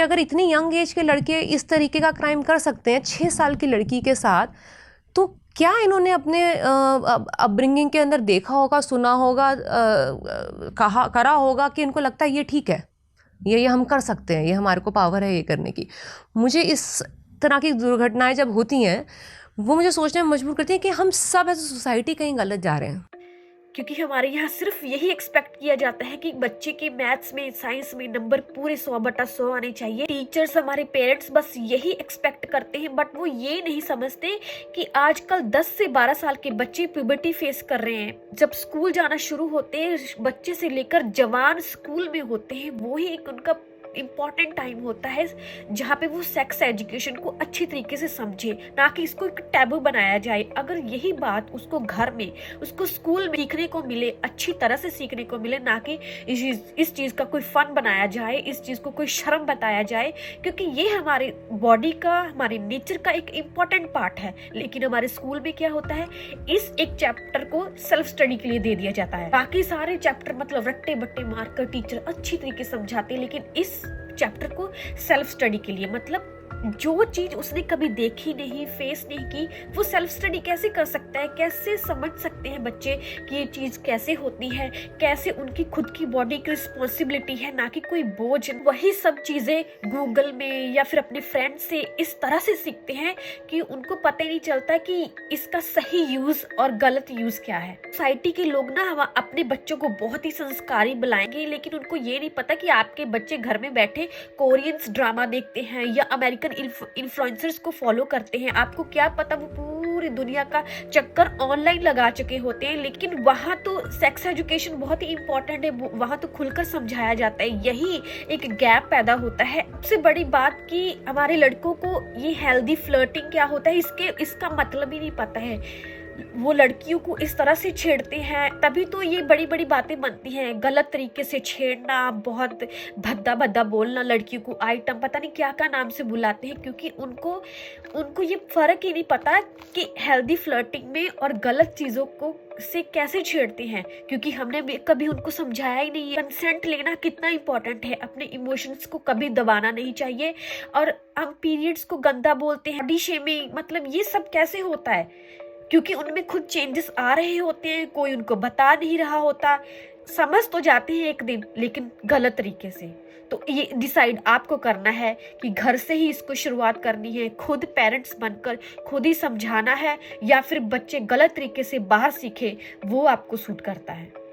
अगर इतनी young age के लड़के इस तरीके का क्राइम कर सकते हैं 6 साल की लड़की के साथ, तो क्या इन्होंने अपने अपब्रिंगिंग के अंदर देखा होगा, सुना होगा, कहा करा होगा कि इनको लगता है ये ठीक है, ये हम कर सकते हैं, ये हमारे को पावर है ये करने की। मुझे इस तरह की दुर्घटनाएं जब होती हैं वो मुझे सोचने में मजबूर करती है कि हम सब एज ए सोसाइटी कहीं गलत जा रहे हैं। क्योंकि हमारे यहाँ सिर्फ यही एक्सपेक्ट किया जाता है कि बच्चे के मैथ्स में, साइंस में नंबर पूरे 100/100 आने चाहिए। टीचर्स, हमारे पेरेंट्स बस यही एक्सपेक्ट करते हैं, बट वो ये नहीं समझते कि आजकल 10 से 12 साल के बच्चे प्यूबर्टी फेस कर रहे हैं। जब स्कूल जाना शुरू होते हैं, बच्चे से लेकर जवान स्कूल में होते हैं, वो ही एक उनका इम्पॉर्टेंट टाइम होता है जहाँ पे वो सेक्स एजुकेशन को अच्छी तरीके से समझे, ना कि इसको एक टैबू बनाया जाए। अगर यही बात उसको घर में, उसको स्कूल में सीखने को मिले, अच्छी तरह से सीखने को मिले, ना कि इस चीज़ का कोई फन बनाया जाए, इस चीज़ को कोई शर्म बताया जाए, क्योंकि ये हमारे बॉडी का, हमारे नेचर का एक इम्पॉर्टेंट पार्ट है। लेकिन हमारे स्कूल में क्या होता है, इस एक चैप्टर को सेल्फ स्टडी के लिए दे दिया जाता है। बाकी सारे चैप्टर मतलब रट्टे बट्टे मारकर टीचर अच्छी तरीके से समझाते हैं, लेकिन इस चैप्टर को सेल्फ स्टडी के लिए, मतलब जो चीज उसने कभी देखी नहीं, फेस नहीं की, वो सेल्फ स्टडी कैसे कर सकता है, कैसे समझ सकते हैं बच्चे कि ये चीज कैसे होती है, कैसे उनकी खुद की बॉडी की रिस्पॉन्सिबिलिटी है, ना कि कोई बोझ। वही सब चीजें गूगल में या फिर अपने फ्रेंड से इस तरह से सीखते हैं कि उनको पता ही नहीं चलता कि इसका सही यूज और गलत यूज क्या है। सोसाइटी के लोग ना हम अपने बच्चों को बहुत ही संस्कारी बुलाएंगे, लेकिन उनको ये नहीं पता कि आपके बच्चे घर में बैठे कोरियंस ड्रामा देखते हैं या अमेरिकन इन्फ्लुएंसर्स को फॉलो करते हैं। आपको क्या पता वो पूरी दुनिया का चक्कर ऑनलाइन लगा चुके होते हैं। लेकिन वहां तो सेक्स एजुकेशन बहुत ही इंपॉर्टेंट है, वहां तो खुलकर समझाया जाता है। यही एक गैप पैदा होता है। सबसे बड़ी बात कि हमारे लड़कों को ये हेल्दी फ्लर्टिंग क्या होता है, इसका मतलब ही नहीं पता है। वो लड़कियों को इस तरह से छेड़ते हैं, तभी तो ये बड़ी बड़ी बातें बनती हैं। गलत तरीके से छेड़ना, बहुत भद्दा भद्दा बोलना, लड़कियों को आइटम पता नहीं क्या क्या नाम से बुलाते हैं, क्योंकि उनको ये फर्क ही नहीं पता कि हेल्दी फ्लर्टिंग में और गलत चीजों को से कैसे छेड़ते हैं, क्योंकि हमने भी कभी उनको समझाया ही नहीं है कंसेंट लेना कितना इंपॉर्टेंट है। अपने इमोशंस को कभी दबाना नहीं चाहिए। और हम पीरियड्स को गंदा बोलते हैं, बॉडी शेमिंग, मतलब ये सब कैसे होता है, क्योंकि उनमें खुद चेंजेस आ रहे होते हैं, कोई उनको बता नहीं रहा होता। समझ तो जाते हैं एक दिन, लेकिन गलत तरीके से। तो ये डिसाइड आपको करना है कि घर से ही इसको शुरुआत करनी है, खुद पेरेंट्स बनकर खुद ही समझाना है, या फिर बच्चे गलत तरीके से बाहर सीखे, वो आपको सूट करता है।